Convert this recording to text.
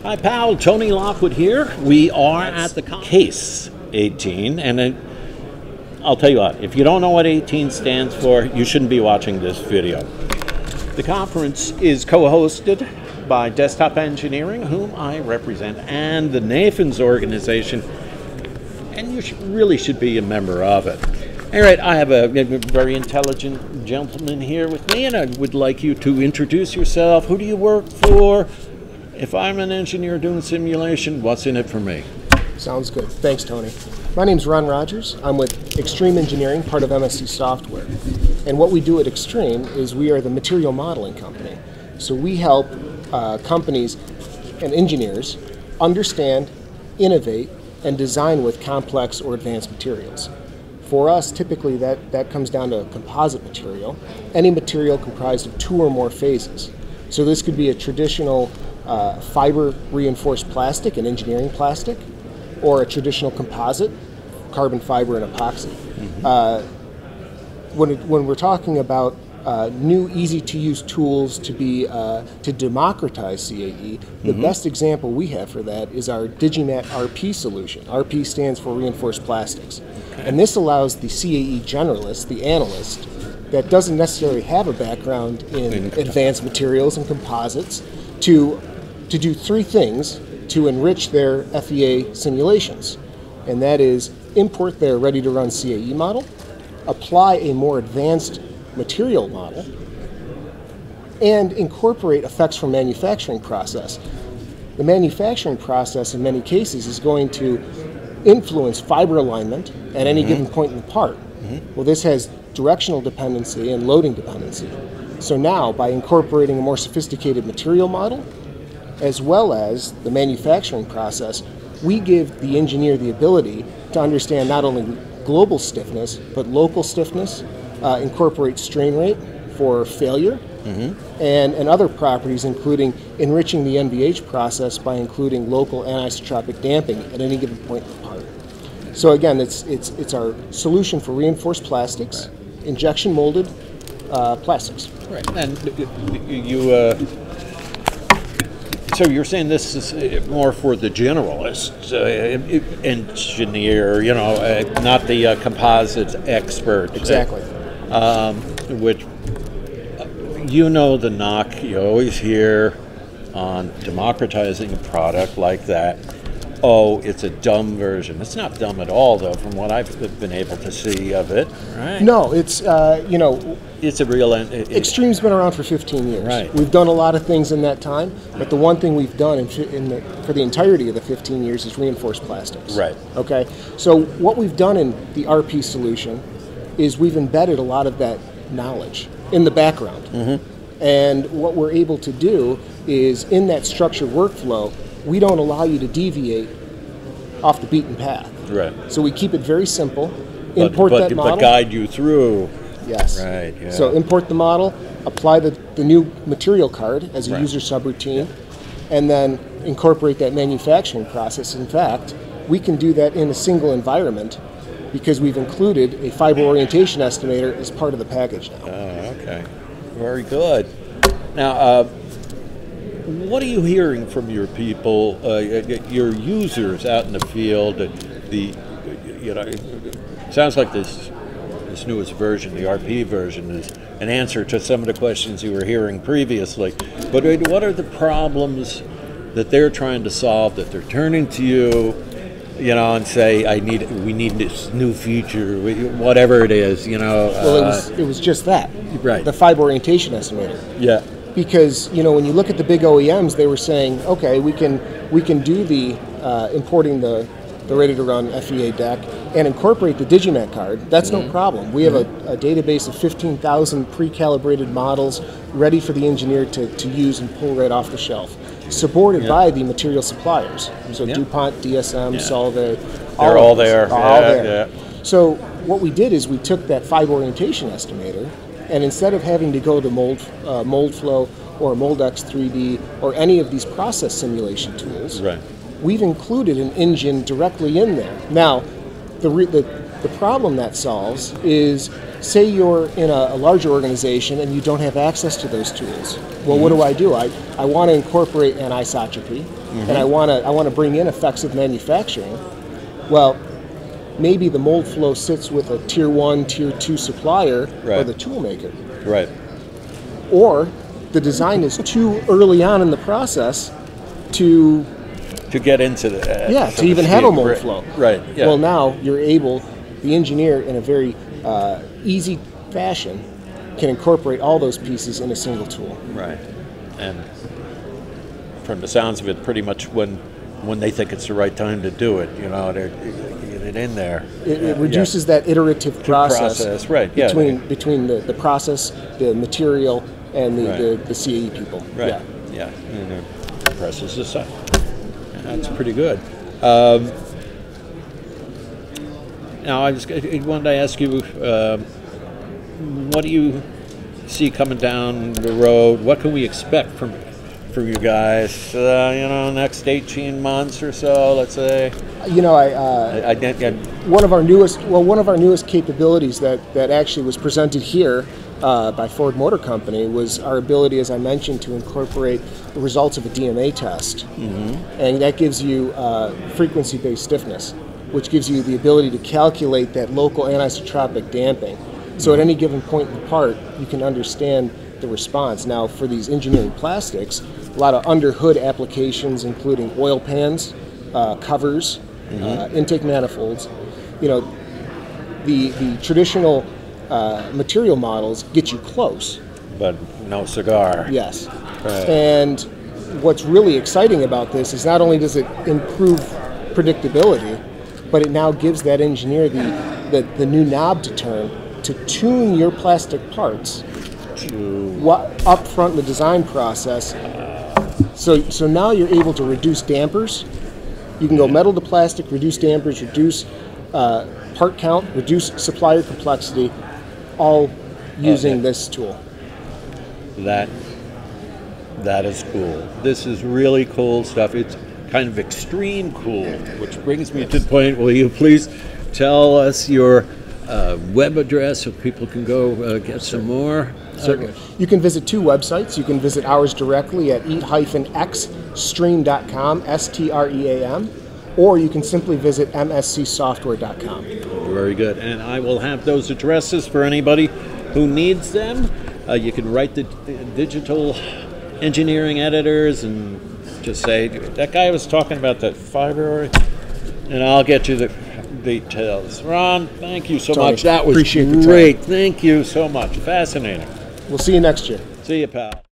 Hi, pal. Tony Lockwood here. We are at the CAASE 18, and I'll tell you what, if you don't know what 18 stands for, you shouldn't be watching this video. The conference is co-hosted by Desktop Engineering, whom I represent, and the NAFENS organization, and you really should be a member of it. All right, I have a very intelligent gentleman here with me, and I would like you to introduce yourself. Who do you work for? If I'm an engineer doing simulation, what's in it for me? Sounds good. Thanks, Tony. My name's Ron Rogers. I'm with E-Xstream Engineering, part of MSC Software. And what we do at E-Xstream is we are the material modeling company. So we help companies and engineers understand, innovate, and design with complex or advanced materials. For us, typically that comes down to a composite material, any material comprised of two or more phases. So this could be a traditional fiber reinforced plastic, an engineering plastic, or a traditional composite, carbon fiber and epoxy. Mm-hmm. When we're talking about new, easy-to-use tools to democratize CAE, the best example we have for that is our Digimat RP solution. RP stands for Reinforced Plastics. Okay. And this allows the CAE generalist, the analyst, that doesn't necessarily have a background in advanced materials and composites, to do three things to enrich their FEA simulations. And that is import their ready-to-run CAE model, apply a more advanced material model, and incorporate effects from manufacturing process. The manufacturing process in many cases is going to influence fiber alignment at any given point in the part. Well, this has directional dependency and loading dependency. So now, by incorporating a more sophisticated material model, as well as the manufacturing process, we give the engineer the ability to understand not only global stiffness, but local stiffness, incorporate strain rate for failure, and other properties, including enriching the NVH process by including local anisotropic damping at any given point in the part. So again, it's our solution for reinforced plastics, injection molded plastics. Right, and so you're saying this is more for the generalist engineer, not the composites expert. Exactly. Which, the knock you always hear on democratizing a product like that. Oh, it's a dumb version. It's not dumb at all, though, from what I've been able to see of it. Right? No, it's, it's a real... E-Xstream's been around for 15 years. Right. We've done a lot of things in that time, but the one thing we've done for the entirety of the 15 years is reinforced plastics. Right. Okay? So what we've done in the RP solution is we've embedded a lot of that knowledge in the background. And what we're able to do is, in that structured workflow, we don't allow you to deviate off the beaten path. Right. So we keep it very simple. Import that model. But guide you through. Yes. Right. Yeah. So import the model, apply the new material card as a user subroutine, and then incorporate that manufacturing process. In fact, we can do that in a single environment because we've included a fiber orientation estimator as part of the package now. Okay. Very good. Now, what are you hearing from your people, your users out in the field? It sounds like this newest version, the RP version, is an answer to some of the questions you were hearing previously. But what are the problems that they're trying to solve, that they're turning to you, and say, we need this new feature, whatever it is, Well, it was just that. Right. The fiber orientation estimator. Yeah. Because when you look at the big OEMs, they were saying, okay, we can do the importing the ready-to-run FEA deck and incorporate the Digimat card. That's no problem. We have a database of 15,000 pre-calibrated models ready for the engineer to use and pull right off the shelf, supported by the material suppliers. So DuPont, DSM, Solvay, they're all there. All there. So what we did is we took that fiber orientation estimator, and instead of having to go to MoldFlow or MoldX 3D or any of these process simulation tools, we've included an engine directly in there. Now, the problem that solves is say you're in a larger organization and you don't have access to those tools. Well, what do? I want to incorporate anisotropy, and I want to bring in effects of manufacturing. Well, maybe the mold flow sits with a tier 1, tier 2 supplier or the tool maker. Right. Or the design is too early on in the process to get into the to even have a mold flow. Right. Yeah. Well, now you're able, the engineer in a very easy fashion can incorporate all those pieces in a single tool. Right. And from the sounds of it, pretty much when they think it's the right time to do it, they're get it in there. It reduces that iterative process right? Between the process, the material, and the CAE people. Right. Yeah. And it presses this up. That's pretty good. Now, I wanted to ask you, what do you see coming down the road? What can we expect from you guys? Next 18 months or so, let's say. One of our newest capabilities that actually was presented here by Ford Motor Company was our ability, as I mentioned, to incorporate the results of a DMA test, and that gives you frequency-based stiffness, which gives you the ability to calculate that local anisotropic damping. So at any given point in the part, you can understand the response. Now, for these engineering plastics, a lot of under-hood applications, including oil pans, covers, intake manifolds. The traditional material models get you close, but no cigar. Yes. Right. And what's really exciting about this is not only does it improve predictability, but it now gives that engineer the new knob to turn to tune your plastic parts up front in the design process. So now you're able to reduce dampers. You can go metal to plastic, reduce dampers, reduce part count, reduce supplier complexity, all using this tool. That is cool. This is really cool stuff. It's kind of extreme cool, which brings me to the point, will you please tell us your web address so people can go get some more? Certainly. You can visit 2 websites. You can visit ours directly at E-Xstream.com, STREAM, or you can simply visit mscsoftware.com. Very good. And I will have those addresses for anybody who needs them. You can write the digital engineering editors and just say, that guy was talking about that fiber, and I'll get you the details. Ron, thank you so much. That was great. Thank you so much. Fascinating. We'll see you next year. See you, pal.